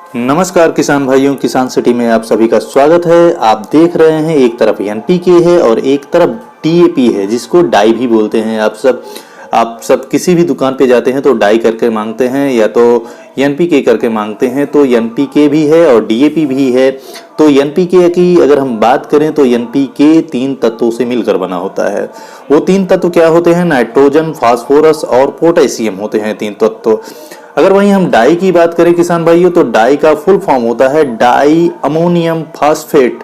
नमस्कार किसान भाइयों, किसान सिटी में आप सभी का स्वागत है। आप देख रहे हैं एक तरफ एनपीके है और एक तरफ डीएपी है, जिसको डाई भी बोलते हैं। आप सब किसी भी दुकान पे जाते हैं तो डाई करके मांगते हैं या तो एनपीके करके मांगते हैं। तो एनपीके भी है और डीएपी भी है। तो एनपीके की अगर हम बात करें तो एनपीके 3 तत्वों से मिलकर बना होता है। वो 3 तत्व क्या होते हैं? नाइट्रोजन, फास्फोरस और पोटेशियम होते हैं 3 तत्व। अगर वहीं हम डाई की बात करें किसान भाइयों, तो डाई का फुल फॉर्म होता है di ammonium phosphate.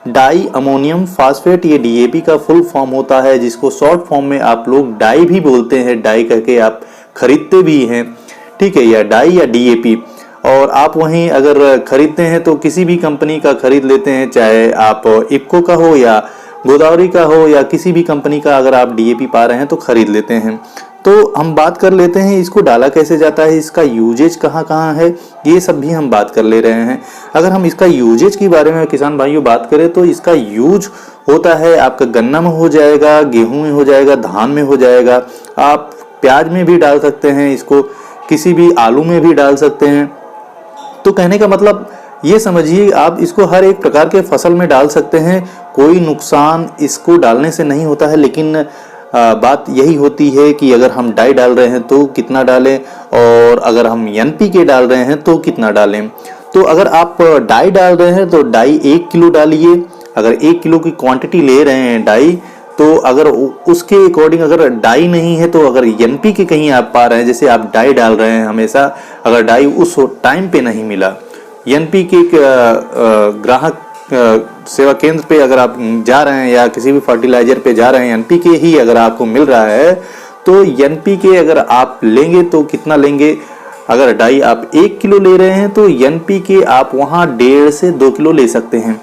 Di ammonium phosphate ये डीएपी का फुल फॉर्म होता है, जिसको शॉर्ट फॉर्म में आप लोग डाई भी बोलते हैं। डाई करके आप खरीदते भी हैं, ठीक है, या डाई या डीएपी। और आप वहीं अगर खरीदते हैं तो किसी भी कंपनी का खरीद लेते हैं, चाहे आप इफ्को का हो या गोदावरी का हो या किसी भी कंपनी का अगर आप डीएपी पा रहे हैं तो खरीद लेते हैं। तो हम बात कर लेते हैं इसको डाला कैसे जाता है, इसका यूजेज कहाँ कहाँ है, ये सब भी हम बात कर ले रहे हैं। अगर हम इसका यूजेज के बारे में किसान भाइयों बात करें तो इसका यूज होता है आपका गन्ना में हो जाएगा, गेहूं में हो जाएगा, धान में हो जाएगा, आप प्याज में भी डाल सकते हैं, इसको किसी भी आलू में भी डाल सकते हैं। तो कहने का मतलब ये समझिए आप इसको हर एक प्रकार के फसल में डाल सकते हैं, कोई नुकसान इसको डालने से नहीं होता है। लेकिन बात यही होती है कि अगर हम डाई डाल रहे हैं तो कितना डालें और अगर हम एनपीके डाल रहे हैं तो कितना डालें। तो अगर आप डाई डाल रहे हैं तो डाई 1 किलो डालिए। अगर 1 किलो की क्वांटिटी ले रहे हैं डाई, तो अगर उसके अकॉर्डिंग अगर डाई नहीं है तो अगर एनपीके कहीं आप पा रहे हैं, जैसे आप डाई डाल रहे हैं हमेशा, अगर डाई उस टाइम पे नहीं मिला, एनपीके ग्राहक सेवा केंद्र पे अगर आप जा रहे हैं या किसी भी फर्टिलाइजर पे जा रहे हैं, एनपीके ही अगर आपको मिल रहा है तो एनपीके अगर आप लेंगे तो कितना लेंगे? अगर डाई आप 1 किलो ले रहे हैं तो एनपीके आप वहां 1.5 से 2 किलो ले सकते हैं,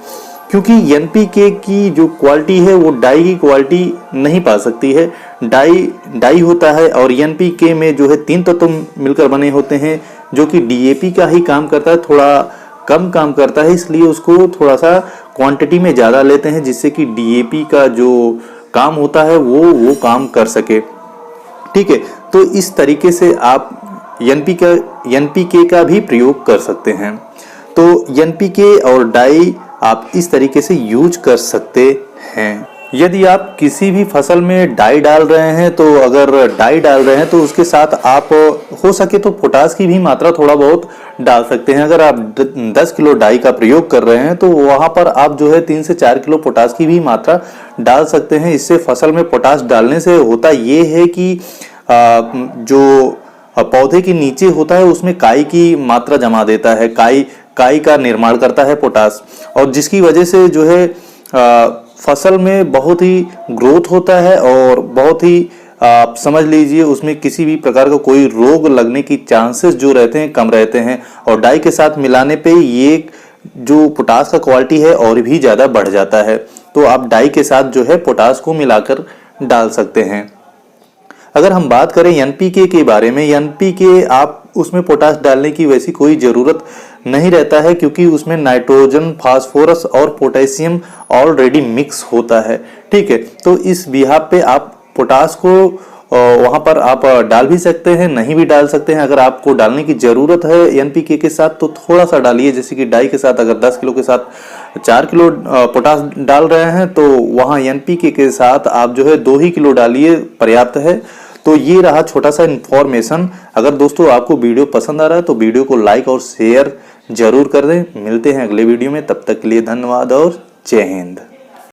क्योंकि एनपीके की जो क्वालिटी है वो डाई की क्वालिटी नहीं पा सकती है। डाई होता है और एनपीके में जो है 3 तत्व मिलकर बने होते हैं, जो कि डीएपी का ही काम करता है, थोड़ा कम काम करता है, इसलिए उसको थोड़ा सा क्वांटिटी में ज़्यादा लेते हैं, जिससे कि डीएपी का जो काम होता है वो काम कर सके, ठीक है। तो इस तरीके से आप एनपीके का भी प्रयोग कर सकते हैं। तो एनपीके और डाई आप इस तरीके से यूज कर सकते हैं। यदि आप किसी भी फसल में डाई डाल रहे हैं तो अगर डाई डाल रहे हैं तो उसके साथ आप हो सके तो पोटास की भी मात्रा थोड़ा बहुत डाल सकते हैं। अगर आप 10 किलो डाई का प्रयोग कर रहे हैं तो वहां पर आप जो है 3 से 4 किलो पोटास की भी मात्रा डाल सकते हैं। इससे फसल में पोटास डालने से होता ये है कि जो पौधे के नीचे होता है उसमें काई की मात्रा जमा देता है, काई का निर्माण करता है पोटास, और जिसकी वजह से जो है फसल में बहुत ही ग्रोथ होता है और बहुत ही आप समझ लीजिए उसमें किसी भी प्रकार का कोई रोग लगने की चांसेस जो रहते हैं कम रहते हैं। और डाई के साथ मिलाने पे ये जो पोटास का क्वालिटी है और भी ज़्यादा बढ़ जाता है। तो आप डाई के साथ जो है पोटास को मिलाकर डाल सकते हैं। अगर हम बात करें एनपीके के बारे में, एनपीके आप उसमें पोटास डालने की वैसी कोई ज़रूरत नहीं रहता है, क्योंकि उसमें नाइट्रोजन, फास्फोरस और पोटेशियम ऑलरेडी मिक्स होता है, ठीक है। तो इस बिहाफ पे आप पोटास को वहां पर आप डाल भी सकते हैं, नहीं भी डाल सकते हैं। अगर आपको डालने की ज़रूरत है एनपीके के साथ तो थोड़ा सा डालिए, जैसे कि डाई के साथ अगर 10 किलो के साथ 4 किलो पोटास डाल रहे हैं तो वहाँ एनपीके के साथ आप जो है 2 ही किलो डालिए, पर्याप्त है। तो ये रहा छोटा सा इन्फॉर्मेशन। अगर दोस्तों आपको वीडियो पसंद आ रहा है तो वीडियो को लाइक और शेयर जरूर कर दें। मिलते हैं अगले वीडियो में, तब तक के लिए धन्यवाद और जय हिंद।